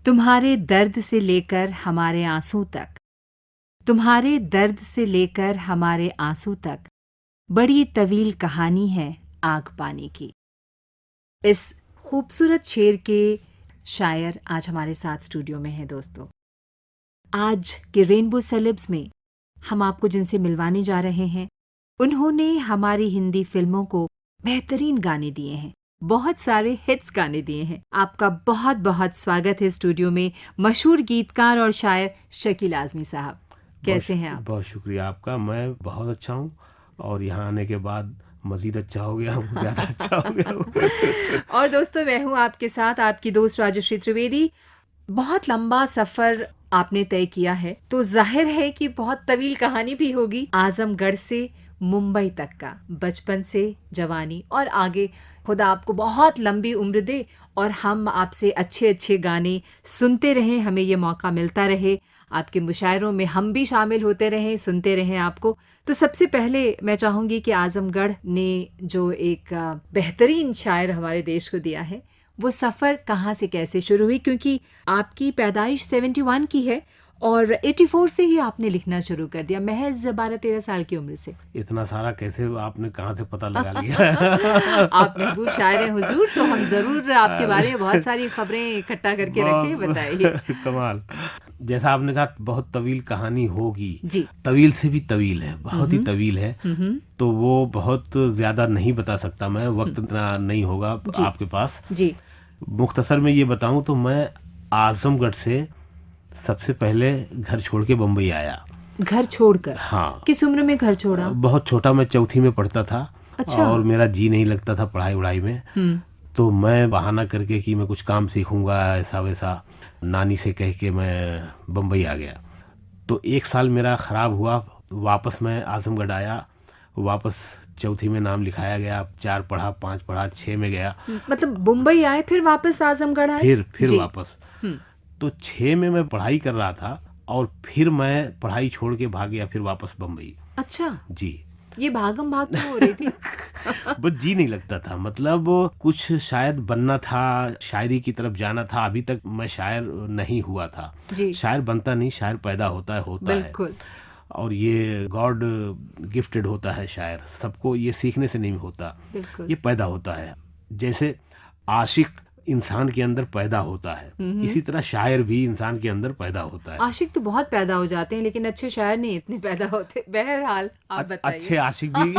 तुम्हारे दर्द से लेकर हमारे आंसू तक, तुम्हारे दर्द से लेकर हमारे आंसू तक, बड़ी तवील कहानी है आग पानी की। इस खूबसूरत शेर के शायर आज हमारे साथ स्टूडियो में हैं दोस्तों। आज के रेनबो सेलेब्स में हम आपको जिनसे मिलवाने जा रहे हैं, उन्होंने हमारी हिंदी फिल्मों को बेहतरीन गाने दिए हैं, बहुत सारे हिट्स गाने दिए हैं। आपका बहुत बहुत स्वागत है स्टूडियो में मशहूर गीतकार और शायर शकील आज़मी साहब। कैसे हैं आप? बहुत शुक्रिया आपका। मैं बहुत अच्छा हूँ और यहाँ आने के बाद मज़ीद अच्छा हो गया हूँ, ज़्यादा अच्छा हो गया हूँ। और दोस्तों, मैं हूँ आपके साथ आपकी दोस्त राजश्री त्रिवेदी। बहुत लंबा सफ़र आपने तय किया है, तो जाहिर है कि बहुत तवील कहानी भी होगी। आजमगढ़ से मुंबई तक का, बचपन से जवानी और आगे, खुदा आपको बहुत लंबी उम्र दे और हम आपसे अच्छे अच्छे गाने सुनते रहें, हमें ये मौका मिलता रहे, आपके मुशायरों में हम भी शामिल होते रहें, सुनते रहें आपको। तो सबसे पहले मैं चाहूँगी कि आजमगढ़ ने जो एक बेहतरीन शायर हमारे देश को दिया है, वो सफ़र कहाँ से कैसे शुरू हुई? क्योंकि आपकी पैदाइश 71 की है और 84 से ही आपने लिखना शुरू कर दिया, महज 12-13 साल की उम्र से। इतना सारा कैसे आपने कहाँ से पता लगा लिया? आप महबूब शायर हैं हुजूर, तो हम ज़रूर आपके बारे में बहुत सारी खबरें इकट्ठा करके रखें, बताइए। कमाल। जैसा आपने कहा बहुत तवील कहानी होगी जी। तवील से भी तवील है, बहुत ही तवील है, तो वो बहुत ज़्यादा नहीं बता सकता मैं, वक्त इतना नहीं होगा आपके पास जी। मुख्तसर में ये बताऊं तो मैं आजमगढ़ से सबसे पहले घर छोड़ के बम्बई आया। घर छोड़कर? हाँ। किस उम्र में घर छोड़ा? बहुत छोटा, मैं चौथी में पढ़ता था। अच्छा। और मेरा जी नहीं लगता था पढ़ाई वढ़ाई में, तो मैं बहाना करके कि मैं कुछ काम सीखूंगा ऐसा वैसा, नानी से कह के मैं बम्बई आ गया। तो 1 साल मेरा ख़राब हुआ, वापस मैं आजमगढ़ आया, वापस चौथी में नाम लिखाया गया, 4 पढ़ा, 5 पढ़ा, 6 में गया। मतलब मुंबई आए फिर वापस आजमगढ़ आए? फिर वापस। तो 6 में मैं पढ़ाई कर रहा था और फिर मैं पढ़ाई छोड़ के भाग गया, फिर वापस बम्बई। अच्छा जी। ये भागम भाग क्यों हो रही थी? बस जी नहीं लगता था, मतलब कुछ शायद बनना था, शायरी की तरफ जाना था। अभी तक मैं शायर नहीं हुआ था। जी। शायर बनता नहीं, शायर पैदा होता है बिल्कुल। और ये गॉड गिफ्टेड होता है शायर, सबको ये सीखने से नहीं होता, ये पैदा होता है। जैसे आशिक इंसान के अंदर पैदा होता है, इसी तरह शायर भी इंसान के अंदर पैदा होता है। आशिक तो बहुत पैदा हो जाते हैं, लेकिन अच्छे शायर नहीं इतने पैदा होते। बहरहाल आप बताइए। अच्छे आशिक भी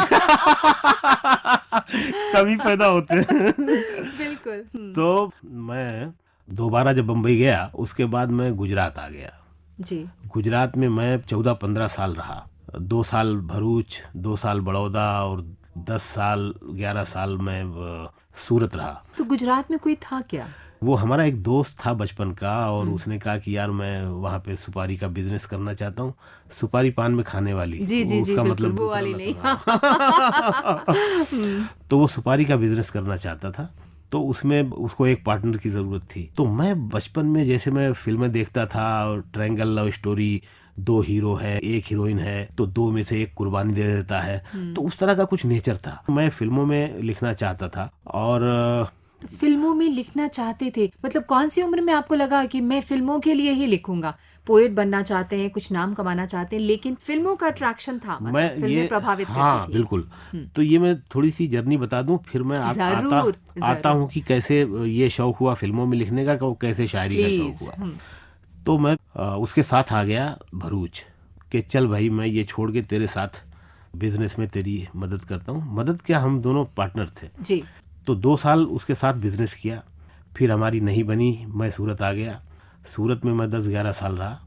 कभी पैदा होते हैं। बिल्कुल। तो मैं दोबारा जब बम्बई गया, उसके बाद मैं गुजरात आ गया। जी। गुजरात में मैं 14-15 साल रहा। 2 साल भरूच, 2 साल बड़ौदा और 10 साल 11 साल में सूरत रहा। तो गुजरात में कोई था क्या? वो हमारा एक दोस्त था बचपन का, और उसने कहा कि यार मैं वहाँ पे सुपारी का बिजनेस करना चाहता हूँ। सुपारी पान में खाने वाली, जी जी जी, उसका बिल्कुल मतलब वो वाली नहीं। तो वो सुपारी का बिजनेस करना चाहता था, तो उसमें उसको एक पार्टनर की ज़रूरत थी। तो मैं बचपन में जैसे मैं फिल्में देखता था, ट्रायंगल लव स्टोरी, 2 हीरो है, 1 हीरोइन है, तो 2 में से 1 कुर्बानी दे देता है, तो उस तरह का कुछ नेचर था। मैं फिल्मों में लिखना चाहता था। और तो फिल्मों में लिखना चाहते थे, मतलब कौन सी उम्र में आपको लगा कि मैं फिल्मों के लिए ही लिखूंगा? पोएट बनना चाहते हैं, कुछ नाम कमाना चाहते हैं, लेकिन फिल्मों का अट्रैक्शन था, मतलब मैं फिल्में प्रभावित हाँ करती थी। बिल्कुल। तो ये मैं थोड़ी सी जर्नी बता दूं, फिर मैं आता हूँ कि कैसे ये शौक हुआ फिल्मों में लिखने का, कैसे शायरी का शौक हुआ। तो मैं उसके साथ आ गया भरूच कि चल भाई, मैं ये छोड़ के तेरे साथ बिजनेस में तेरी मदद करता हूँ। मदद क्या, हम दोनों पार्टनर थे जी। तो 2 साल उसके साथ बिजनेस किया, फिर हमारी नहीं बनी, मैं सूरत आ गया। सूरत में मैं 10-11 साल रहा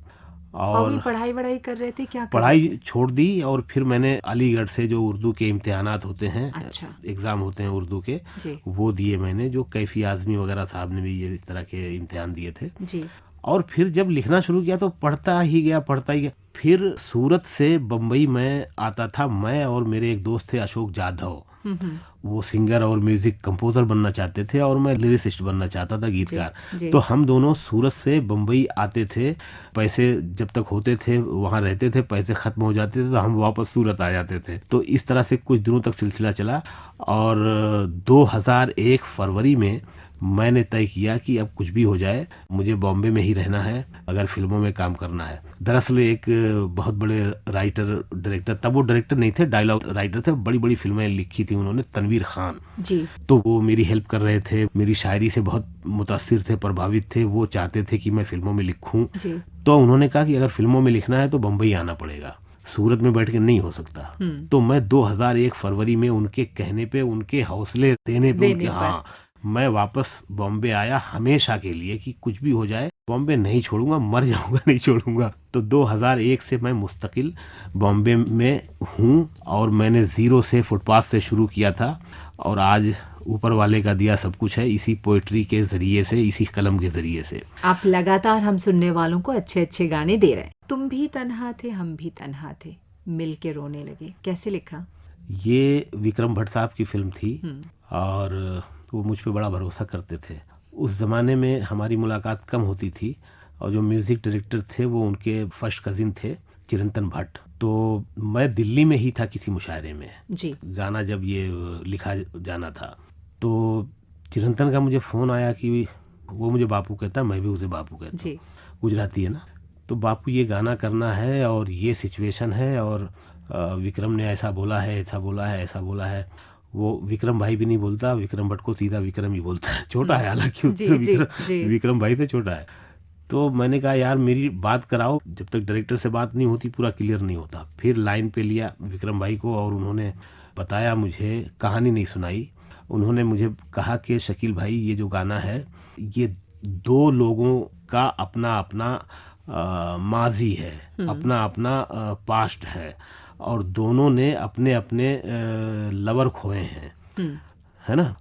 और पढ़ाई वढ़ाई कर रहे थे क्या? पढ़ाई छोड़ दी और फिर मैंने अलीगढ़ से जो उर्दू के इम्तिहानात होते हैं, अच्छा। एग्ज़ाम होते हैं उर्दू के, वो दिए मैंने, जो कैफी आज़मी वगैरह साहब ने भी ये इस तरह के इम्तिहान दिए थे। जी। और फिर जब लिखना शुरू किया तो पढ़ता ही गया। फिर सूरत से बम्बई में आता था, मैं और मेरे एक दोस्त थे अशोक जाधव, वो सिंगर और म्यूजिक कंपोजर बनना चाहते थे और मैं लिरिसिस्ट बनना चाहता था, गीतकार। तो हम दोनों सूरत से बम्बई आते थे, पैसे जब तक होते थे वहाँ रहते थे, पैसे ख़त्म हो जाते थे तो हम वापस सूरत आ जाते थे। तो इस तरह से कुछ दिनों तक सिलसिला चला और 2001 फरवरी में मैंने तय किया कि अब कुछ भी हो जाए मुझे बॉम्बे में ही रहना है अगर फिल्मों में काम करना है। दरअसल एक बहुत बड़े राइटर डायरेक्टर, तब वो डायरेक्टर नहीं थे, डायलॉग राइटर थे, बड़ी बड़ी फिल्में लिखी थी उन्होंने, तनवीर खान जी। तो वो मेरी हेल्प कर रहे थे, मेरी शायरी से बहुत मुतासिर थे, प्रभावित थे, वो चाहते थे कि मैं फिल्मों में लिखूं। तो उन्होंने कहा कि अगर फिल्मों में लिखना है तो बम्बई आना पड़ेगा, सूरत में बैठ के नहीं हो सकता। तो मैं 2001 फरवरी में उनके कहने पे, उनके हौसले देने पे, उनके हाँ, मैं वापस बॉम्बे आया हमेशा के लिए कि कुछ भी हो जाए बॉम्बे नहीं छोड़ूंगा, मर जाऊंगा नहीं छोड़ूंगा। तो 2001 से मैं मुस्तकिल बॉम्बे में हूँ और मैंने जीरो से, फुटपाथ से शुरू किया था और आज ऊपर वाले का दिया सब कुछ है, इसी पोएट्री के जरिए से, इसी कलम के जरिए से। आप लगातार हम सुनने वालों को अच्छे अच्छे गाने दे रहे हैं। तुम भी तन्हा थे हम भी तन्हा थे, मिल के रोने लगे, कैसे लिखा? ये विक्रम भट्ट साहब की फिल्म थी और वो मुझ पे बड़ा भरोसा करते थे। उस ज़माने में हमारी मुलाकात कम होती थी और जो म्यूज़िक डायरेक्टर थे वो उनके फर्स्ट कज़िन थे चिरंतन भट्ट। तो मैं दिल्ली में ही था किसी मुशायरे में जी। गाना जब ये लिखा जाना था तो चिरंतन का मुझे फ़ोन आया कि वो मुझे बापू कहता है, मैं भी उसे बापू कहता हूँ, गुजराती है ना, तो बापू ये गाना करना है और ये सिचुएशन है और विक्रम ने ऐसा बोला है, ऐसा बोला है, ऐसा बोला है। वो विक्रम भाई भी नहीं बोलता, विक्रम भट्ट को सीधा विक्रम ही बोलता है, छोटा है हालांकि विक्रम भाई से छोटा है। तो मैंने कहा यार मेरी बात कराओ, जब तक डायरेक्टर से बात नहीं होती पूरा क्लियर नहीं होता। फिर लाइन पे लिया विक्रम भाई को और उन्होंने बताया मुझे, कहानी नहीं सुनाई, उन्होंने मुझे कहा कि शकील भाई ये जो गाना है ये दो लोगों का अपना अपना माजी है, अपना अपना पास्ट है और दोनों ने अपने अपने लवर खोए हैं, है ना,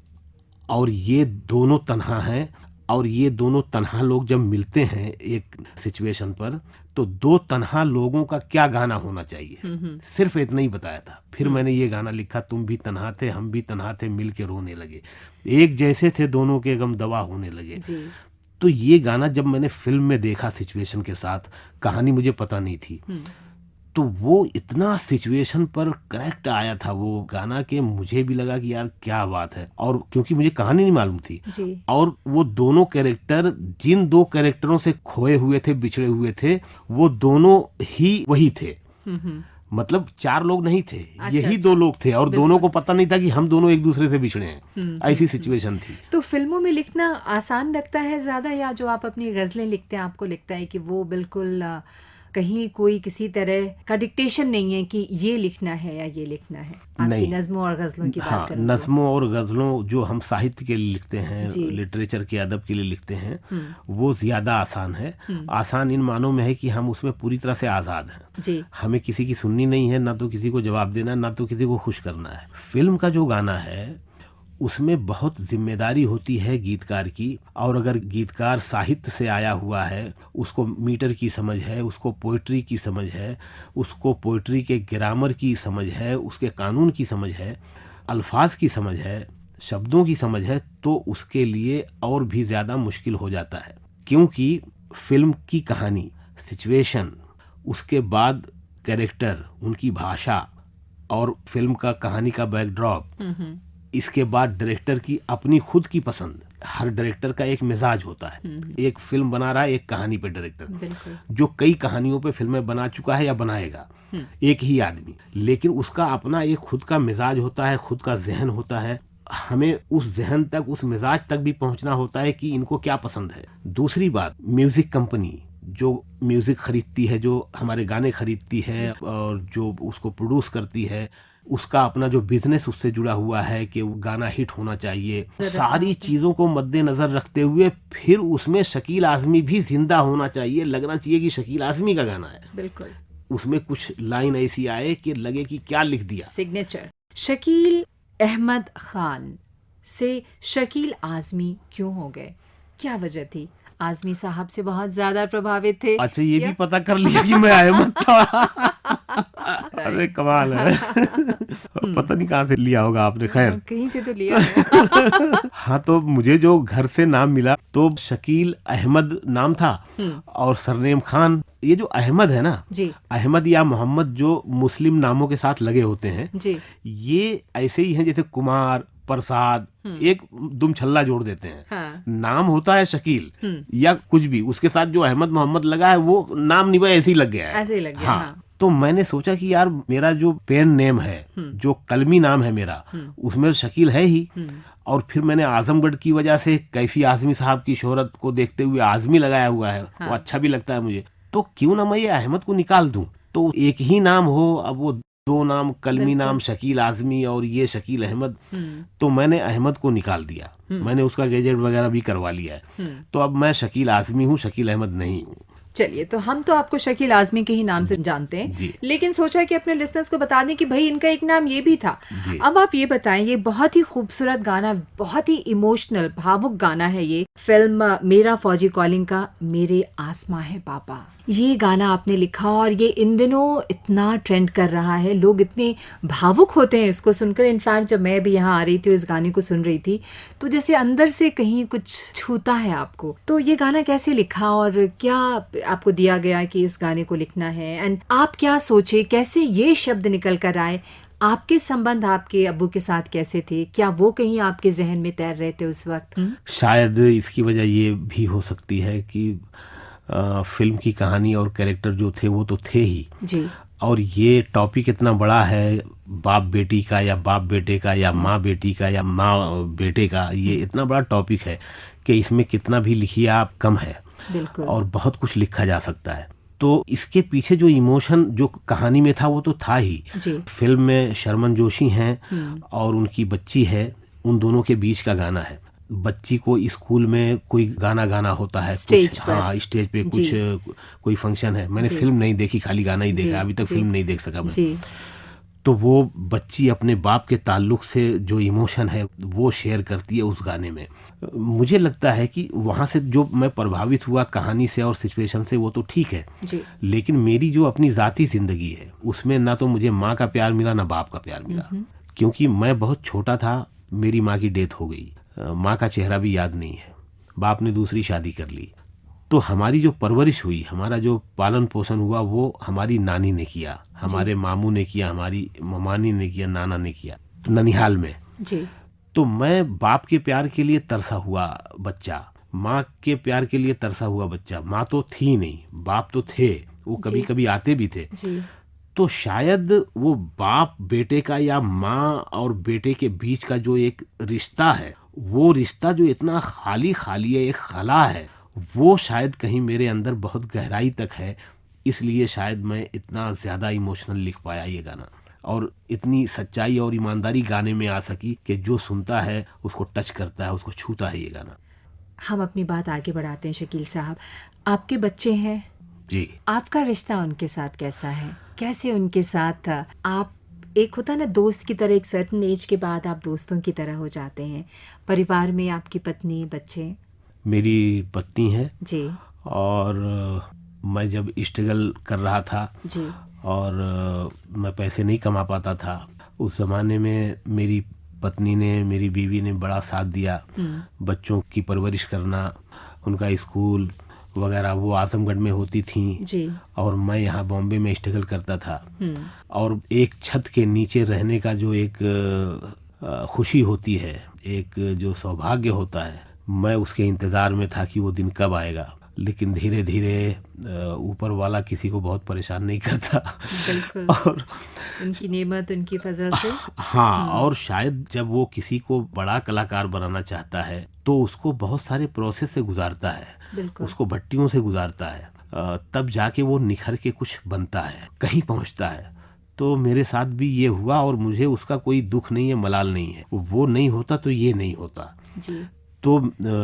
और ये दोनों तन्हा हैं और ये दोनों तन्हा लोग जब मिलते हैं एक सिचुएशन पर तो दो तन्हा लोगों का क्या गाना होना चाहिए, सिर्फ इतना ही बताया था। फिर मैंने ये गाना लिखा, तुम भी तन्हा थे हम भी तन्हा थे, मिल के रोने लगे, एक जैसे थे दोनों के गम दवा होने लगे। तो ये गाना जब मैंने फिल्म में देखा सिचुएशन के साथ, कहानी मुझे पता नहीं थी, तो वो इतना सिचुएशन पर करेक्ट आया था वो गाना कि मुझे भी लगा कि यार क्या बात है। और क्योंकि मुझे कहानी नहीं मालूम थी और वो दोनों कैरेक्टर जिन दो कैरेक्टरों से खोए हुए थे, बिछड़े हुए थे, वो दोनों ही वही थे, मतलब चार लोग नहीं थे, यही दो लोग थे और दोनों को पता नहीं था कि हम दोनों एक दूसरे से बिछड़े हैं, ऐसी सिचुएशन थी। तो फिल्मों में लिखना आसान लगता है ज्यादा, या जो आप अपनी गजलें लिखते हैं आपको लगता है कि वो बिल्कुल कहीं कोई किसी तरह का डिक्टेशन नहीं है कि ये लिखना है या ये लिखना है? आपकी नज़्मों और गज़लों की बात करें, नज़्मों और गज़लों जो हम साहित्य के लिए लिखते हैं, लिटरेचर के अदब के लिए लिखते हैं, वो ज़्यादा आसान है। आसान इन मानों में है कि हम उसमें पूरी तरह से आज़ाद हैं, हमें किसी की सुननी नहीं है, ना तो किसी को जवाब देना, ना तो किसी को खुश करना है। फिल्म का जो गाना है उसमें बहुत जिम्मेदारी होती है गीतकार की, और अगर गीतकार साहित्य से आया हुआ है, उसको मीटर की समझ है, उसको पोइट्री की समझ है, उसको पोइट्री के ग्रामर की समझ है, उसके कानून की समझ है, अल्फाज की समझ है, शब्दों की समझ है, तो उसके लिए और भी ज़्यादा मुश्किल हो जाता है। क्योंकि फिल्म की कहानी, सिचुएशन, उसके बाद कैरेक्टर, उनकी भाषा और फिल्म का कहानी का बैकड्रॉप, इसके बाद डायरेक्टर की अपनी खुद की पसंद, हर डायरेक्टर का एक मिजाज होता है। एक फिल्म बना रहा है एक कहानी पे डायरेक्टर, जो कई कहानियों पे फिल्में बना चुका है या बनाएगा एक ही आदमी, लेकिन उसका अपना एक खुद का मिजाज होता है, खुद का जहन होता है। हमें उस जहन तक, उस मिजाज तक भी पहुंचना होता है कि इनको क्या पसंद है। दूसरी बात, म्यूजिक कंपनी जो म्यूजिक खरीदती है, जो हमारे गाने खरीदती है और जो उसको प्रोड्यूस करती है, उसका अपना जो बिजनेस उससे जुड़ा हुआ है कि वो गाना हिट होना चाहिए। सारी चीजों को मद्देनजर रखते हुए फिर उसमें शकील आजमी भी जिंदा होना चाहिए, लगना चाहिए कि शकील आजमी का गाना है। बिल्कुल, उसमें कुछ लाइन ऐसी आए कि लगे कि क्या लिख दिया। सिग्नेचर। शकील अहमद खान से शकील आजमी क्यों हो गए, क्या वजह थी? आजमी साहब से बहुत ज्यादा प्रभावित थे? अच्छा, ये भी पता कर लिया कि मैं अहमद था। अरे कमाल है। पता नहीं कहाँ से लिया होगा आपने, खैर कहीं से तो लिया है। हाँ, तो मुझे जो घर से नाम मिला तो शकील अहमद नाम था और सरनेम खान। ये जो अहमद है ना जी, अहमद या मोहम्मद जो मुस्लिम नामों के साथ लगे होते हैं जी, ये ऐसे ही हैं जैसे कुमार, प्रसाद, एक दुम छल्ला जोड़ देते हैं। हाँ। नाम होता है शकील या कुछ भी, उसके साथ जो अहमद मोहम्मद लगा है वो नाम नहीं, ऐसे ही लग गया है। ऐसे ही लग गया। हाँ। हाँ। तो मैंने सोचा कि यार मेरा जो पेन नेम है, जो कलमी नाम है मेरा, उसमें शकील है ही। और फिर मैंने आजमगढ़ की वजह से कैफी आजमी साहब की शोहरत को देखते हुए आजमी लगाया हुआ है। हाँ। वो अच्छा भी लगता है मुझे, तो क्यों ना मैं ये अहमद को निकाल दूं, तो एक ही नाम हो। अब वो दो नाम, कलमी नाम शकील आजमी और ये शकील अहमद, तो मैंने अहमद को निकाल दिया। मैंने उसका गैजेट वगैरह भी करवा लिया है। तो अब मैं शकील आजमी हूँ, शकील अहमद नहीं हूँ। चलिए, तो हम तो आपको शकील आजमी के ही नाम से जानते हैं, लेकिन सोचा कि अपने लिसनर्स को बता दें कि भाई इनका एक नाम ये भी था। अब आप ये बताएं, ये बहुत ही खूबसूरत गाना, बहुत ही इमोशनल भावुक गाना है ये फिल्म मेरा फौजी कॉलिंग का मेरे आसमां है पापा। ये गाना आपने लिखा और ये इन दिनों इतना ट्रेंड कर रहा है, लोग इतने भावुक होते हैं इसको सुनकर। इनफैक्ट जब मैं भी यहाँ आ रही थी और इस गाने को सुन रही थी तो जैसे अंदर से कहीं कुछ छूता है आपको। तो ये गाना कैसे लिखा और क्या आपको दिया गया कि इस गाने को लिखना है, एंड आप क्या सोचे, कैसे ये शब्द निकल कर आए? आपके संबंध आपके अब्बू के साथ कैसे थे? क्या वो कहीं आपके जहन में तैर रहे थे उस वक्त? शायद इसकी वजह ये भी हो सकती है कि फिल्म की कहानी और कैरेक्टर जो थे वो तो थे ही जी। और ये टॉपिक इतना बड़ा है, बाप बेटी का या बाप बेटे का या माँ बेटी का या माँ बेटे का, ये इतना बड़ा टॉपिक है कि इसमें कितना भी लिखिए आप कम है। बिल्कुल। और बहुत कुछ लिखा जा सकता है। तो इसके पीछे जो इमोशन जो कहानी में था वो तो था ही। जी। फिल्म में शर्मन जोशी हैं और उनकी बच्ची है, उन दोनों के बीच का गाना है। बच्ची को स्कूल में कोई गाना गाना होता है, स्टेज पर। हाँ, स्टेज पे कुछ कोई फंक्शन है। मैंने फिल्म नहीं देखी, खाली गाना ही देखा, अभी तक फिल्म नहीं देख सका मैं। तो वो बच्ची अपने बाप के ताल्लुक से जो इमोशन है वो शेयर करती है उस गाने में। मुझे लगता है कि वहाँ से जो मैं प्रभावित हुआ कहानी से और सिचुएशन से, वो तो ठीक है जी। लेकिन मेरी जो अपनी ज़ाती ज़िंदगी है उसमें ना तो मुझे माँ का प्यार मिला ना बाप का प्यार मिला, क्योंकि मैं बहुत छोटा था, मेरी माँ की डेथ हो गई, माँ का चेहरा भी याद नहीं है, बाप ने दूसरी शादी कर ली। तो हमारी जो परवरिश हुई, हमारा जो पालन पोषण हुआ वो हमारी नानी ने किया, हमारे मामू ने किया, हमारी ममानी ने किया, नाना ने किया, तो ननिहाल में जी। तो मैं बाप के प्यार के लिए तरसा हुआ बच्चा, माँ के प्यार के लिए तरसा हुआ बच्चा। माँ तो थी नहीं, बाप तो थे, वो कभी कभी आते भी थे जी। तो शायद वो बाप बेटे का या माँ और बेटे के बीच का जो एक रिश्ता है, वो रिश्ता जो इतना खाली खाली है, एक खला है, वो शायद कहीं मेरे अंदर बहुत गहराई तक है। इसलिए शायद मैं इतना ज़्यादा इमोशनल लिख पाया ये गाना, और इतनी सच्चाई और ईमानदारी गाने में आ सकी कि जो सुनता है उसको टच करता है, उसको छूता है ये गाना। हम अपनी बात आगे बढ़ाते हैं शकील साहब। आपके बच्चे हैं जी, आपका रिश्ता उनके साथ कैसा है? कैसे उनके साथ आप, एक होता है ना दोस्त की तरह, एक सर्टेन एज के बाद आप दोस्तों की तरह हो जाते हैं। परिवार में आपकी पत्नी, बच्चे? मेरी पत्नी है जी। और मैं जब स्ट्रगल कर रहा था जी। और मैं पैसे नहीं कमा पाता था, उस ज़माने में मेरी पत्नी ने, मेरी बीवी ने बड़ा साथ दिया। बच्चों की परवरिश करना, उनका स्कूल वगैरह वो आजमगढ़ में होती थी जी। और मैं यहाँ बॉम्बे में स्ट्रगल करता था। और एक छत के नीचे रहने का जो एक खुशी होती है, एक जो सौभाग्य होता है, मैं उसके इंतज़ार में था कि वो दिन कब आएगा। लेकिन धीरे धीरे ऊपर वाला किसी को बहुत परेशान नहीं करता। बिल्कुल। और उनकी नेमत, उनकी फजल से। हाँ, और शायद जब वो किसी को बड़ा कलाकार बनाना चाहता है तो उसको बहुत सारे प्रोसेस से गुजारता है, उसको भट्टियों से गुजारता है, तब जाके वो निखर के कुछ बनता है, कहीं पहुंचता है। तो मेरे साथ भी ये हुआ और मुझे उसका कोई दुख नहीं है, मलाल नहीं है। वो नहीं होता तो ये नहीं होता जी। तो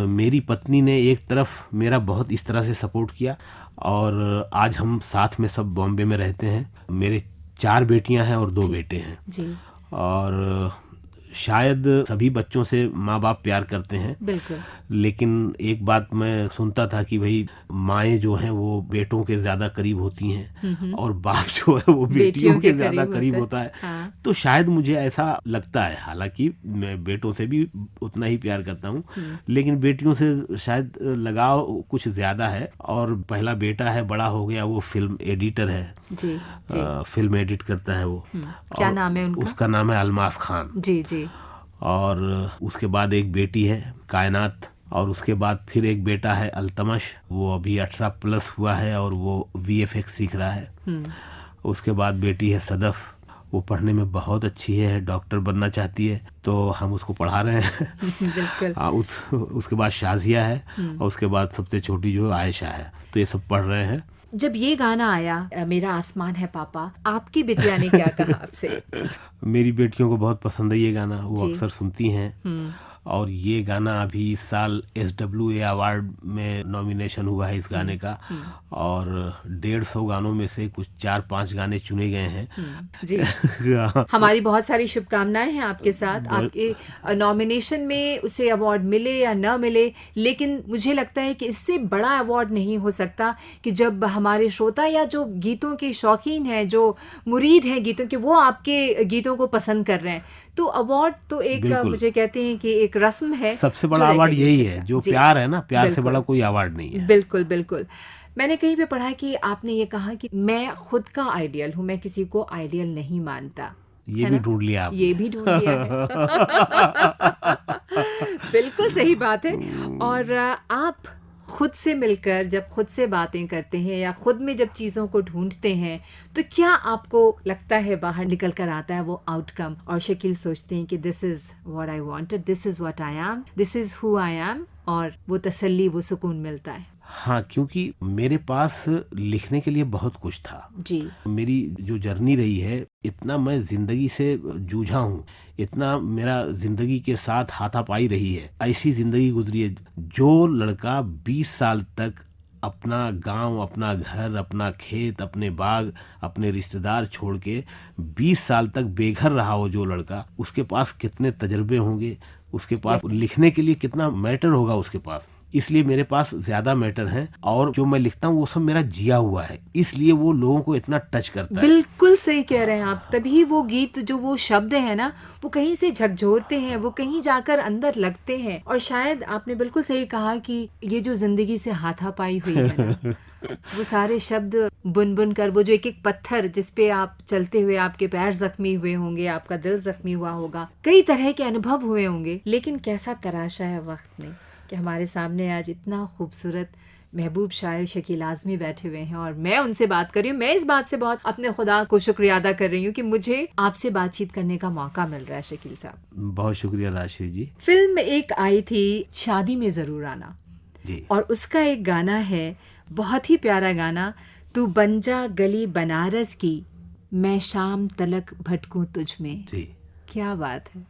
मेरी पत्नी ने एक तरफ मेरा बहुत इस तरह से सपोर्ट किया और आज हम साथ में सब बॉम्बे में रहते हैं। मेरे 4 बेटियां हैं और 2 बेटे हैं जी। और शायद सभी बच्चों से माँ बाप प्यार करते हैं, बिल्कुल। लेकिन एक बात मैं सुनता था कि भाई माएँ जो हैं वो बेटों के ज़्यादा करीब होती हैं और बाप जो है वो बेटियों के ज़्यादा करीब होता है। हाँ। तो शायद मुझे ऐसा लगता है, हालांकि मैं बेटों से भी उतना ही प्यार करता हूँ, लेकिन बेटियों से शायद लगाव कुछ ज़्यादा है। और पहला बेटा है, बड़ा हो गया, वो फिल्म एडिटर है जी, जी। फिल्म एडिट करता है वो। क्या नाम है उनका? उसका नाम है अलमास खान जी जी। और उसके बाद एक बेटी है कायनात, और उसके बाद फिर एक बेटा है अल्तमश, वो अभी 18+ हुआ है और वो VFX सीख रहा है। उसके बाद बेटी है सदफ, वो पढ़ने में बहुत अच्छी है, डॉक्टर बनना चाहती है, तो हम उसको पढ़ा रहे हैं। बिल्कुल। उसके बाद शाजिया है, और उसके बाद सबसे छोटी जो है आयशा है, तो ये सब पढ़ रहे हैं। जब ये गाना आया मेरा आसमान है पापा, आपकी बिटिया ने क्या कहा आपसे? मेरी बेटियों को बहुत पसंद है ये गाना, वो जी। अक्सर सुनती हैं। और ये गाना अभी इस साल SWA अवार्ड में नॉमिनेशन हुआ है इस गाने का, और 150 गानों में से कुछ 4-5 गाने चुने गए हैं। जी। हमारी बहुत सारी शुभकामनाएं हैं आपके साथ, आपके नॉमिनेशन में उसे अवार्ड मिले या न मिले, लेकिन मुझे लगता है कि इससे बड़ा अवार्ड नहीं हो सकता कि जब हमारे श्रोता या जो गीतों के शौकीन हैं, जो मुरीद हैं गीतों के, वो आपके गीतों को पसंद कर रहे हैं। तो अवार्ड तो एक मुझे कहते हैं कि एक रस्म है, सबसे बड़ा अवार्ड यही है, जो प्यार है ना, प्यार से बड़ा कोई अवार्ड नहीं है। बिल्कुल बिल्कुल। मैंने कहीं पे पढ़ा कि आपने ये कहा कि मैं खुद का आइडियल हूँ, मैं किसी को आइडियल नहीं मानता। ये भी ढूंढ लिया आपने। ये भी ढूंढ लिया है। बिल्कुल सही बात है। और आप खुद से मिलकर जब खुद से बातें करते हैं या खुद में जब चीज़ों को ढूंढते हैं, तो क्या आपको लगता है बाहर निकल कर आता है वो आउटकम, और शकील सोचते हैं कि this is what I wanted, this is what I am, this is who I am, और वो तसल्ली, वो सुकून मिलता है? हाँ, क्योंकि मेरे पास लिखने के लिए बहुत कुछ था जी। मेरी जो जर्नी रही है, इतना मैं जिंदगी से जूझा हूँ, इतना मेरा जिंदगी के साथ हाथापाई रही है, ऐसी जिंदगी गुजरी है। जो लड़का 20 साल तक अपना गांव, अपना घर, अपना खेत, अपने बाग, अपने रिश्तेदार छोड़ के 20 साल तक बेघर रहा हो, जो लड़का, उसके पास कितने तजर्बे होंगे, उसके पास लिखने के लिए कितना मैटर होगा उसके पास। इसलिए मेरे पास ज्यादा मैटर हैं, और जो मैं लिखता हूँ वो सब मेरा जिया हुआ है, इसलिए वो लोगों को इतना टच करता है। बिल्कुल सही कह रहे हैं आप। तभी वो गीत, जो वो शब्द है ना, वो कहीं से झकझोरते हैं, वो कहीं जाकर अंदर लगते हैं। और शायद आपने बिल्कुल सही कहा कि ये जो जिंदगी से हाथापाई हुई है ना, वो सारे शब्द बुन बुन कर, वो जो एक एक पत्थर जिस पे आप चलते हुए आपके पैर जख्मी हुए होंगे, आपका दिल जख्मी हुआ होगा, कई तरह के अनुभव हुए होंगे, लेकिन कैसा तराशा है वक्त ने कि हमारे सामने आज इतना खूबसूरत महबूब शायर शकील आज़मी बैठे हुए हैं, और मैं उनसे बात कर रही हूँ। मैं इस बात से बहुत अपने खुदा को शुक्रिया अदा कर रही हूँ कि मुझे आपसे बातचीत करने का मौका मिल रहा है शकील साहब। बहुत शुक्रिया राशि जी। फिल्म एक आई थी शादी में जरूर आना जी, और उसका एक गाना है, बहुत ही प्यारा गाना, तू बन जा गली बनारस की, मैं शाम तलक भटकूं तुझ में। जी। क्या बात है,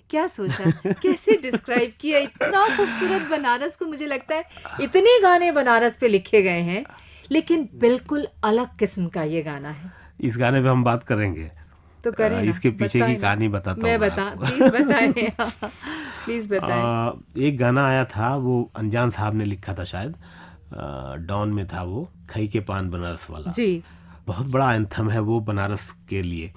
क्या सोचा, कैसे डिस्क्राइब किया इतना खूबसूरत बनारस को। मुझे लगता है इतने गाने बनारस पे लिखे गए हैं, लेकिन बिल्कुल अलग किस्म का ये गाना है। इस गाने पे हम बात करेंगे, तो करें ना, इसके पीछे बताएं की ना। कहानी बताता मैं हूँ बता, आपको। प्लीज बताएं। प्लीज बताएं। एक गाना आया था, वो अनजान साहब ने लिखा था शायद, डॉन में था वो, खई के पान बनारस वाला। जी। बहुत बड़ा एंथम है वो बनारस के लिए।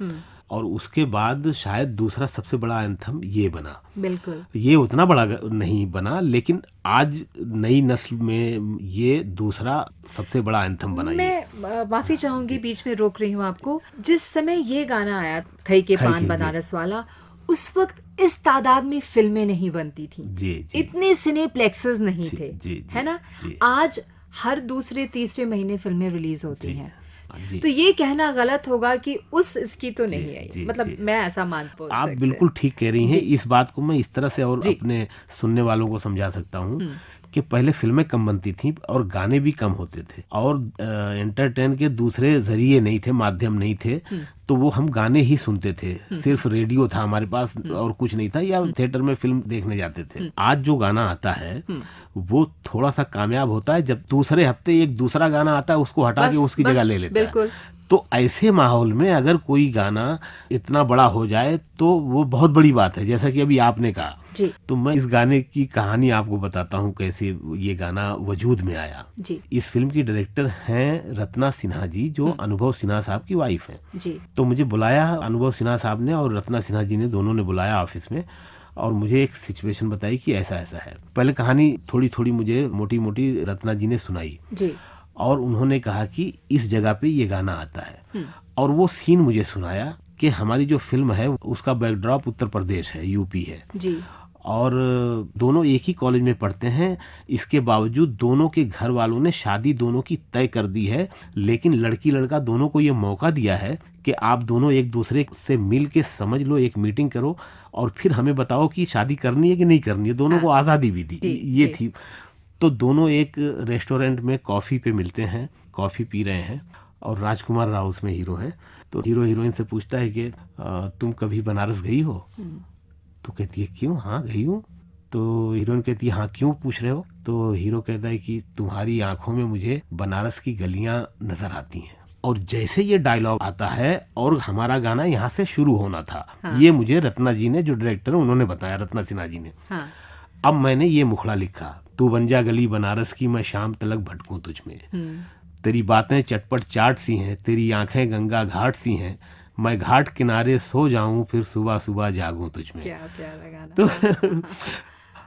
और उसके बाद शायद दूसरा सबसे बड़ा एंथम ये बना। बिल्कुल। ये उतना बड़ा नहीं बना, लेकिन आज नई नस्ल में ये दूसरा सबसे बड़ा एंथम बना। मैं माफी चाहूंगी, बीच में रोक रही हूँ आपको। जिस समय ये गाना आया, खई के पान बनारस वाला, उस वक्त इस तादाद में फिल्में नहीं बनती थी, जी, जी, इतने सिनेप्लेक्सेस नहीं जी, थे, जी, है ना। जी। आज हर दूसरे तीसरे महीने फिल्में रिलीज होती हैं, जी। तो ये कहना गलत होगा कि उस इसकी तो नहीं आई। जी, मतलब जी। मैं ऐसा मान बोल आप सकते बिल्कुल ठीक कह रही हैं। इस बात को मैं इस तरह से और जी। अपने सुनने वालों को समझा सकता हूँ कि पहले फिल्में कम बनती थी और गाने भी कम होते थे, और एंटरटेन के दूसरे जरिए नहीं थे, माध्यम नहीं थे, तो वो हम गाने ही सुनते थे। सिर्फ रेडियो था हमारे पास और कुछ नहीं था, या थिएटर में फिल्म देखने जाते थे। आज जो गाना आता है वो थोड़ा सा कामयाब होता है जब दूसरे हफ्ते एक दूसरा गाना आता है, उसको हटा के उसकी जगह ले लेता है। तो ऐसे माहौल में अगर कोई गाना इतना बड़ा हो जाए तो वो बहुत बड़ी बात है, जैसा कि अभी आपने कहा जी। तो मैं इस गाने की कहानी आपको बताता हूँ, कैसे ये गाना वजूद में आया जी। इस फिल्म की डायरेक्टर हैं रत्ना सिन्हा जी, जो अनुभव सिन्हा साहब की वाइफ हैं जी। तो मुझे बुलाया अनुभव सिन्हा साहब ने और रत्ना सिन्हा जी ने, दोनों ने बुलाया ऑफिस में, और मुझे एक सिचुएशन बताई कि ऐसा ऐसा है। पहले कहानी थोड़ी थोड़ी मुझे मोटी मोटी रत्ना जी ने सुनाई जी। और उन्होंने कहा कि इस जगह पे ये गाना आता है, और वो सीन मुझे सुनाया कि हमारी जो फिल्म है उसका बैकड्रॉप उत्तर प्रदेश है, यूपी है जी। और दोनों एक ही कॉलेज में पढ़ते हैं। इसके बावजूद दोनों के घर वालों ने शादी दोनों की तय कर दी है, लेकिन लड़की लड़का दोनों को ये मौका दिया है कि आप दोनों एक दूसरे से मिल के समझ लो, एक मीटिंग करो और फिर हमें बताओ कि शादी करनी है कि नहीं करनी है। दोनों को आज़ादी भी दी, ये थी। तो दोनों एक रेस्टोरेंट में कॉफ़ी पे मिलते हैं, कॉफ़ी पी रहे हैं और राजकुमार राव उसमें हीरो हैं। तो हीरो हीरोइन से पूछता है कि तुम कभी बनारस गई हो? तो कहती है क्यों, हाँ गई हूँ। तो हीरोइन कहती है हाँ क्यों पूछ रहे हो? तो हीरो कहता है कि तुम्हारी आंखों में मुझे बनारस की गलियां नजर आती हैं। और जैसे ये डायलॉग आता है और हमारा गाना यहाँ से शुरू होना था। हाँ। ये मुझे रत्ना जी ने, जो डायरेक्टर है, उन्होंने बताया, रत्ना सिन्हा जी ने। हाँ। अब मैंने ये मुखड़ा लिखा, तू बन जा गली बनारस की, मैं शाम तलक भटकूं तुझ में। तेरी बातें चटपट चाट सी हैं, तेरी आंखें गंगा घाट सी हैं, मैं घाट किनारे सो जाऊं फिर सुबह सुबह जागूं तुझ में। क्या प्यारा गाना। तो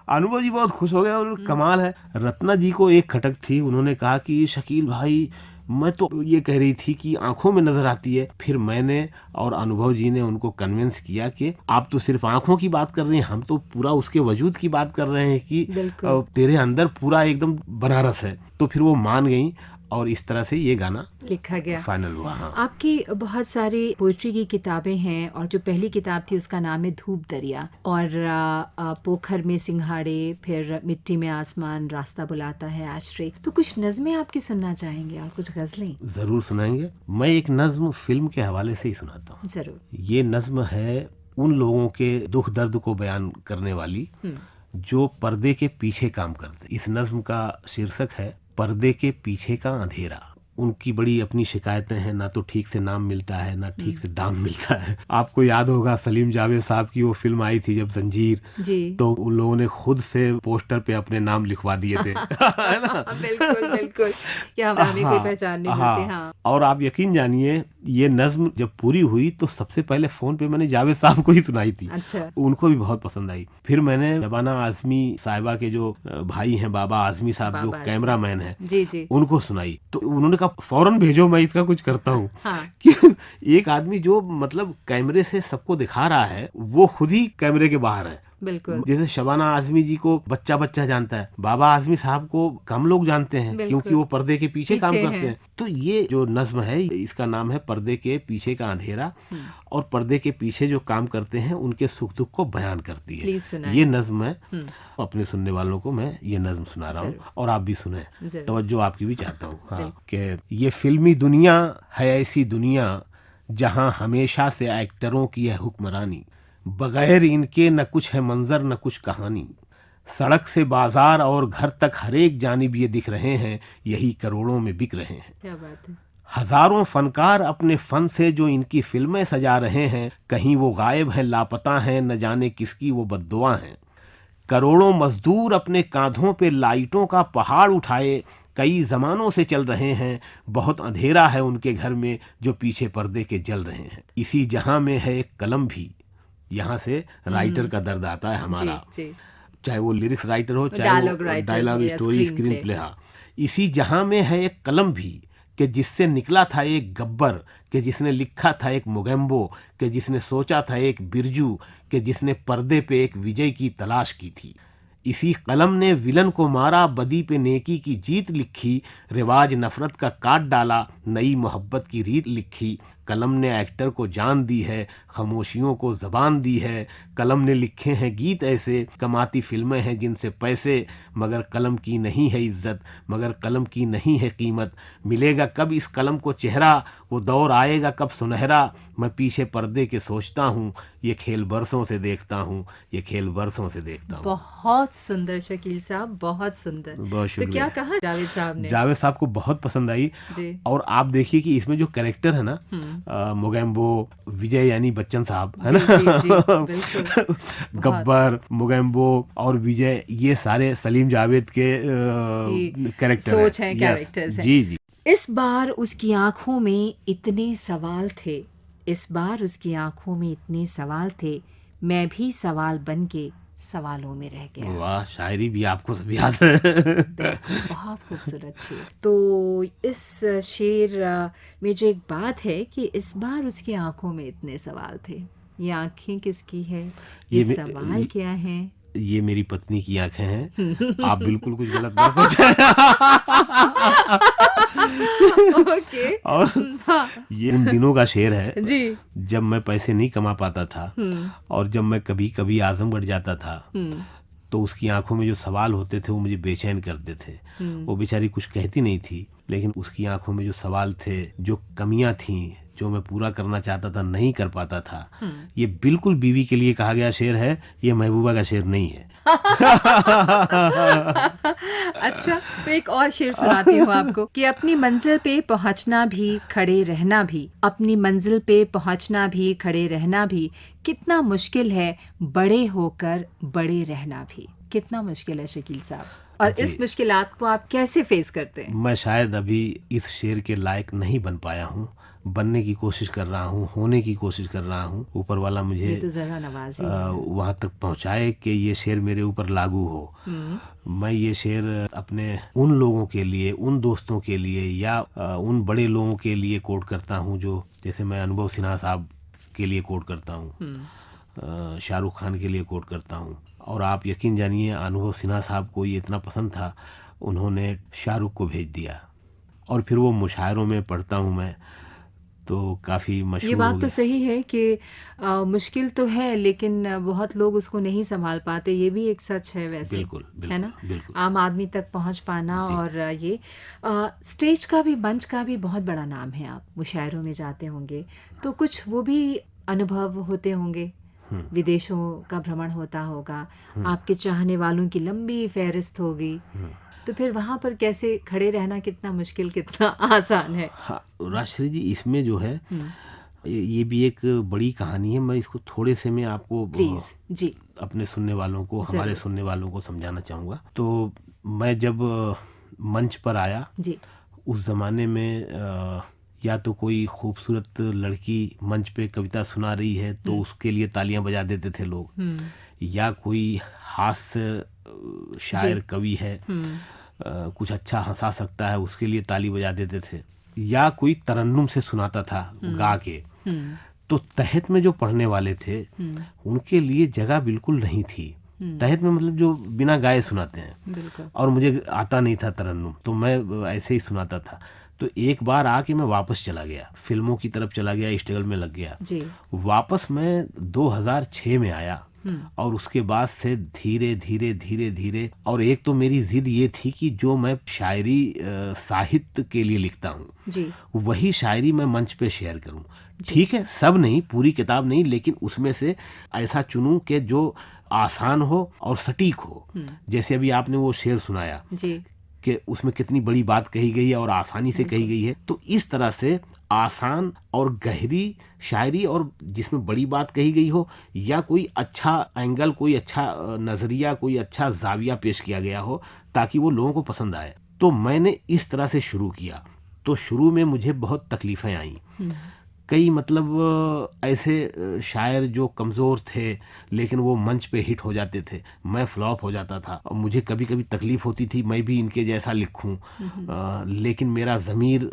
अनुभव जी बहुत खुश हो गए और कमाल है। रत्ना जी को एक खटक थी, उन्होंने कहा कि शकील भाई मैं तो ये कह रही थी कि आंखों में नजर आती है। फिर मैंने और अनुभव जी ने उनको कन्विंस किया कि आप तो सिर्फ आंखों की बात कर रही हैं, हम तो पूरा उसके वजूद की बात कर रहे हैं कि तेरे अंदर पूरा एकदम बनारस है। तो फिर वो मान गई और इस तरह से ये गाना लिखा गया, फाइनल हुआ। हाँ। आपकी बहुत सारी पोइट्री की किताबें हैं और जो पहली किताब थी उसका नाम है धूप दरिया, और पोखर में सिंघाड़े, फिर मिट्टी में आसमान, रास्ता बुलाता है, आश्रय। तो कुछ नज़में आपकी सुनना चाहेंगे और कुछ गजलें? जरूर सुनाएंगे। मैं एक नज्म फिल्म के हवाले से ही सुनाता हूँ। जरूर। ये नज्म है उन लोगों के दुख दर्द को बयान करने वाली जो पर्दे के पीछे काम करते। इस नज्म का शीर्षक है पर्दे के पीछे का अंधेरा। उनकी बड़ी अपनी शिकायतें हैं, ना तो ठीक से नाम मिलता है, ना ठीक से दाम मिलता है। आपको याद होगा सलीम जावेद साहब की वो फिल्म आई थी जब, जंजीर जी। तो उन लोगों ने खुद से पोस्टर पे अपने नाम लिखवा दिए थे। है ना? बिल्कुल बिल्कुल, क्या हमें कोई पहचान नहीं मिलती। हाँ। और आप यकीन जानिए ये नज्म जब पूरी हुई तो सबसे पहले फोन पे मैंने जावेद साहब को ही सुनाई थी। अच्छा। उनको भी बहुत पसंद आई। फिर मैंने शबाना आजमी साहिबा के जो भाई हैं, बाबा आजमी साहब, जो कैमरा मैन है, जी जी, उनको सुनाई। तो उन्होंने कहा फौरन भेजो, मैं इसका कुछ करता हूँ। हाँ। कि एक आदमी जो मतलब कैमरे से सबको दिखा रहा है वो खुद ही कैमरे के बाहर है। बिल्कुल। जैसे शबाना आजमी जी को बच्चा बच्चा जानता है, बाबा आजमी साहब को कम लोग जानते हैं क्योंकि वो पर्दे के पीछे काम करते हैं। तो ये जो नज्म है इसका नाम है पर्दे के पीछे का अंधेरा, और पर्दे के पीछे जो काम करते हैं उनके सुख दुख को बयान करती है। ये नज्म है, अपने सुनने वालों को मैं ये नज्म सुना रहा हूँ और आप भी सुने, तवज्जो आपकी भी चाहता हूँ। हाँ, कि ये फिल्मी दुनिया है ऐसी दुनिया जहाँ हमेशा से एक्टरों की है हुक्मरानी, बगैर इनके न कुछ है मंजर न कुछ कहानी, सड़क से बाजार और घर तक हर एक जानिब ये दिख रहे हैं, यही करोड़ों में बिक रहे हैं। क्या बात है। हजारों फनकार अपने फन से जो इनकी फिल्में सजा रहे हैं, कहीं वो गायब हैं, लापता हैं, न जाने किसकी वो बद्दुआ हैं। करोड़ों मजदूर अपने कांधों पे लाइटों का पहाड़ उठाए कई जमानों से चल रहे हैं, बहुत अंधेरा है उनके घर में जो पीछे पर्दे के जल रहे हैं। इसी जहां में है एक कलम भी, यहाँ से राइटर का दर्द आता है हमारा, चाहे वो लिरिक्स राइटर हो, चाहे डायलॉग स्टोरी स्क्रीन प्ले। हाँ, इसी जहां में है एक कलम भी कि जिससे निकला था एक गब्बर, कि जिसने लिखा था एक मोगेम्बो, कि जिसने सोचा था एक बिरजू, कि जिसने पर्दे पे एक विजय की तलाश की थी। इसी कलम ने विलन को मारा, बदी पे नेकी की जीत लिखी, रिवाज नफरत का काट डाला, नई मोहब्बत की रीत लिखी। कलम ने एक्टर को जान दी है, खामोशियों को ज़बान दी है। कलम ने लिखे हैं गीत ऐसे, कमाती फिल्में हैं जिनसे पैसे, मगर कलम की नहीं है इज्जत, मगर कलम की नहीं है कीमत। मिलेगा कब इस कलम को चेहरा, वो दौर आएगा कब सुनहरा। मैं पीछे पर्दे के सोचता हूँ, ये खेल बरसों से देखता हूँ, ये खेल बरसों से देखता हूँ। बहुत सुंदर शकील साहब, बहुत सुंदर। बहुत शुक्रिया। तो क्या कहा जावेद साहब ने? जावेद साहब को बहुत पसंद आई। और आप देखिए कि इसमें जो कैरेक्टर है ना, मोगेम्बो, विजय यानी बच्चन साहब, है ना, गब्बर, मोगेम्बो और विजय, ये सारे सलीम जावेद के कैरेक्टर हैं। जी जी। इस बार उसकी आंखों में इतने सवाल थे, इस बार उसकी आंखों में इतने सवाल थे, मैं भी सवाल बन के सवालों में रह गया। वाह, शायरी भी आपको सब याद है। बहुत खूबसूरत शेर। तो इस शेर में जो एक बात है कि इस बार उसकी आंखों में इतने सवाल थे। ये आंखें किसकी है, ये सवाल क्या है? ये मेरी पत्नी की आंखें हैं। आप बिल्कुल कुछ गलत ना सोचें। ओके। और हाँ ये उन दिनों का शेर है जी। जब मैं पैसे नहीं कमा पाता था और जब मैं कभी कभी आजमगढ़ जाता था तो उसकी आंखों में जो सवाल होते थे वो मुझे बेचैन करते थे। वो बेचारी कुछ कहती नहीं थी, लेकिन उसकी आंखों में जो सवाल थे, जो कमियां थीं, जो मैं पूरा करना चाहता था नहीं कर पाता था, ये बिल्कुल बीवी के लिए कहा गया शेर है, ये महबूबा का शेर नहीं है। अच्छा, तो एक और शेर सुनाती हूँ आपको कि अपनी मंजिल पे पहुँचना भी, खड़े रहना भी, अपनी मंजिल पे पहुँचना भी, खड़े रहना भी, कितना मुश्किल है बड़े होकर बड़े रहना भी। कितना मुश्किल है शकील साहब, और इस मुश्किलात को आप कैसे फेस करते हैं? मैं शायद अभी इस शेर के लायक नहीं बन पाया हूँ, बनने की कोशिश कर रहा हूँ, होने की कोशिश कर रहा हूँ। ऊपर वाला मुझे ये तो जरा नवाजी है। वहाँ तक पहुँचाए कि ये शेर मेरे ऊपर लागू हो। मैं ये शेर अपने उन लोगों के लिए, उन दोस्तों के लिए या उन बड़े लोगों के लिए कोट करता हूँ, जो जैसे मैं अनुभव सिन्हा साहब के लिए कोट करता हूँ, शाहरुख खान के लिए कोट करता हूँ। और आप यकीन जानिए, अनुभव सिन्हा साहब को ये इतना पसंद था, उन्होंने शाहरुख को भेज दिया। और फिर वो मुशायरों में पढ़ता हूँ मैं, तो काफ़ी मशहूर ये हो बात गया। तो सही है कि मुश्किल तो है, लेकिन बहुत लोग उसको नहीं संभाल पाते। ये भी एक सच है वैसे, बिल्कुल, है बिल्कुल, ना? बिल्कुल। आम आदमी तक पहुंच पाना। और ये स्टेज का भी, मंच का भी बहुत बड़ा नाम है। आप मुशायरों में जाते होंगे तो कुछ वो भी अनुभव होते होंगे, विदेशों का भ्रमण होता होगा, आपके चाहने वालों की लंबी फहरिस्त होगी, तो फिर वहाँ पर कैसे खड़े रहना कितना मुश्किल, कितना आसान है? हाँ राजश्री जी, इसमें जो है ये भी एक बड़ी कहानी है। मैं इसको थोड़े से मैं आपको प्लीज जी, अपने सुनने वालों को, हमारे जरूर। सुनने वालों को समझाना चाहूँगा। तो मैं जब मंच पर आया, जी। उस ज़माने में या तो कोई खूबसूरत लड़की मंच पे कविता सुना रही है तो उसके लिए तालियां बजा देते थे लोग, या कोई हास्य शायर कवि है, कुछ अच्छा हंसा सकता है, उसके लिए ताली बजा देते थे, या कोई तरन्नुम से सुनाता था गा के। तो तहत में जो पढ़ने वाले थे उनके लिए जगह बिल्कुल नहीं थी। तहत में मतलब जो बिना गाए सुनाते हैं, बिल्कुल। और मुझे आता नहीं था तरन्नुम, तो मैं ऐसे ही सुनाता था। तो एक बार आके मैं वापस चला गया, फिल्मों की तरफ चला गया, स्ट्रगल में लग गया जी। वापस मैं 2006 में आया। और उसके बाद से धीरे धीरे धीरे धीरे, और एक तो मेरी जिद ये थी कि जो मैं शायरी साहित्य के लिए लिखता हूँ जी। वही शायरी मैं मंच पे शेयर करूँ। ठीक है, सब नहीं, पूरी किताब नहीं, लेकिन उसमें से ऐसा चुनूं कि जो आसान हो और सटीक हो। जैसे अभी आपने वो शेर सुनाया जी। कि उसमें कितनी बड़ी बात कही गई है और आसानी से कही गई है, तो इस तरह से आसान और गहरी शायरी, और जिसमें बड़ी बात कही गई हो, या कोई अच्छा एंगल, कोई अच्छा नज़रिया, कोई अच्छा जाविया पेश किया गया हो ताकि वो लोगों को पसंद आए। तो मैंने इस तरह से शुरू किया। तो शुरू में मुझे बहुत तकलीफ़ें आईं। कई मतलब ऐसे शायर जो कमज़ोर थे लेकिन वो मंच पे हिट हो जाते थे, मैं फ्लॉप हो जाता था, और मुझे कभी कभी तकलीफ़ होती थी मैं भी इनके जैसा लिखूं, लेकिन मेरा ज़मीर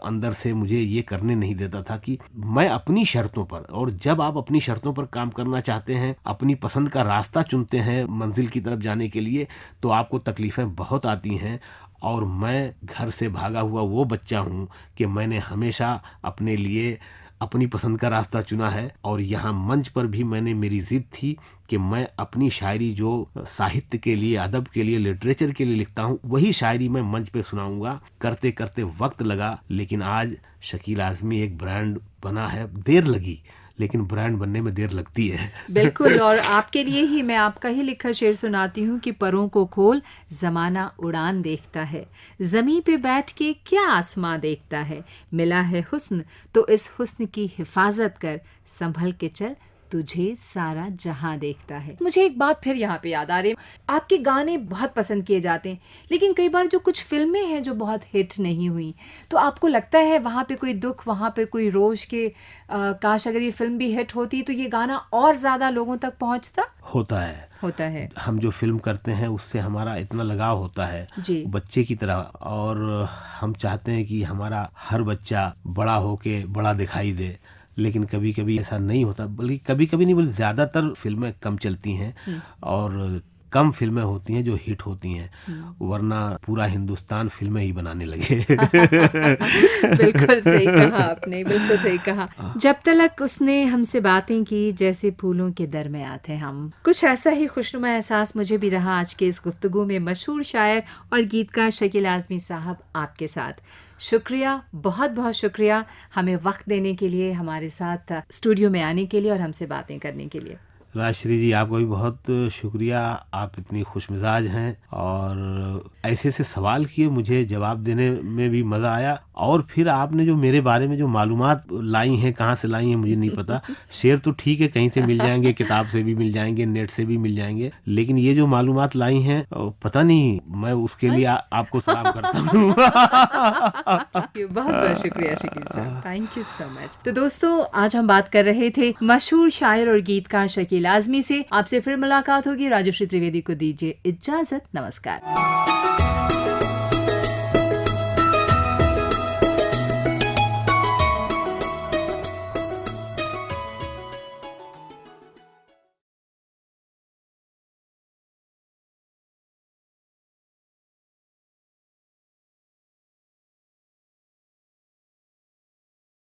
अंदर से मुझे ये करने नहीं देता था कि मैं अपनी शर्तों पर, और जब आप अपनी शर्तों पर काम करना चाहते हैं, अपनी पसंद का रास्ता चुनते हैं मंजिल की तरफ जाने के लिए, तो आपको तकलीफ़ें बहुत आती हैं। और मैं घर से भागा हुआ वो बच्चा हूँ कि मैंने हमेशा अपने लिए अपनी पसंद का रास्ता चुना है। और यहाँ मंच पर भी मैंने, मेरी ज़िद थी कि मैं अपनी शायरी जो साहित्य के लिए, अदब के लिए, लिटरेचर के लिए लिखता हूँ, वही शायरी मैं मंच पे सुनाऊंगा। करते करते वक्त लगा, लेकिन आज शकील आज़मी एक ब्रांड बना है। देर लगी, लेकिन ब्रांड बनने में देर लगती है। बिल्कुल। और आपके लिए ही मैं आपका ही लिखा शेर सुनाती हूँ कि परों को खोल, ज़माना उड़ान देखता है, ज़मीं पे बैठ के क्या आसमां देखता है, मिला है हुस्न तो इस हुस्न की हिफाजत कर, संभल के चल तुझे सारा जहां देखता है। मुझे एक बात फिर यहाँ पे याद आ रही है, आपके गाने बहुत पसंद किए जाते हैं, लेकिन कई बार जो कुछ फिल्में हैं जो बहुत हिट नहीं हुई, तो आपको लगता है वहाँ पे कोई दुख, वहाँ पे कोई रोष के काश अगर ये फिल्म भी हिट होती तो ये गाना और ज़्यादा लोगों तक पहुँचता? होता है। हम जो फिल्म करते हैं उससे हमारा इतना लगाव होता है जी। बच्चे की तरह, और हम चाहते हैं कि हमारा हर बच्चा बड़ा होके बड़ा दिखाई दे, लेकिन कभी कभी ऐसा नहीं होता, बल्कि कभी कभी नहीं, बल्कि ज़्यादातर फिल्में कम चलती हैं और कम फिल्में होती हैं जो हिट होती हैं, वरना पूरा हिंदुस्तान फिल्में ही बनाने लगे। बिल्कुल सही कहा आपने, बिल्कुल सही कहा। जब तलक उसने हमसे बातें की जैसे फूलों के दरमियां थे हम। कुछ ऐसा ही खुशनुमा एहसास मुझे भी रहा आज के इस गुफ्तगू में मशहूर शायर और गीतकार शकील आज़मी साहब आपके साथ। शुक्रिया, बहुत बहुत शुक्रिया हमें वक्त देने के लिए, हमारे साथ स्टूडियो में आने के लिए और हमसे बातें करने के लिए। राजश्री जी, आपका भी बहुत शुक्रिया। आप इतनी खुशमिजाज हैं और ऐसे ऐसे सवाल किए, मुझे जवाब देने में भी मज़ा आया। और फिर आपने जो मेरे बारे में जो मालूमात लाई हैं, कहाँ से लाई हैं मुझे नहीं पता। शेर तो ठीक है, कहीं से मिल जाएंगे, किताब से भी मिल जाएंगे, नेट से भी मिल जाएंगे, लेकिन ये जो मालूमात लाई हैं पता नहीं, मैं उसके लिए आपको सलाम करता हूँ। बहुत बहुत शुक्रिया शकील साहब, थैंक यू सो मच। तो दोस्तों, आज हम बात कर रहे थे मशहूर शायर और गीतकार शकील आज़मी से। आपसे फिर मुलाकात होगी। राजश्री त्रिवेदी को दीजिए इजाजत, नमस्कार।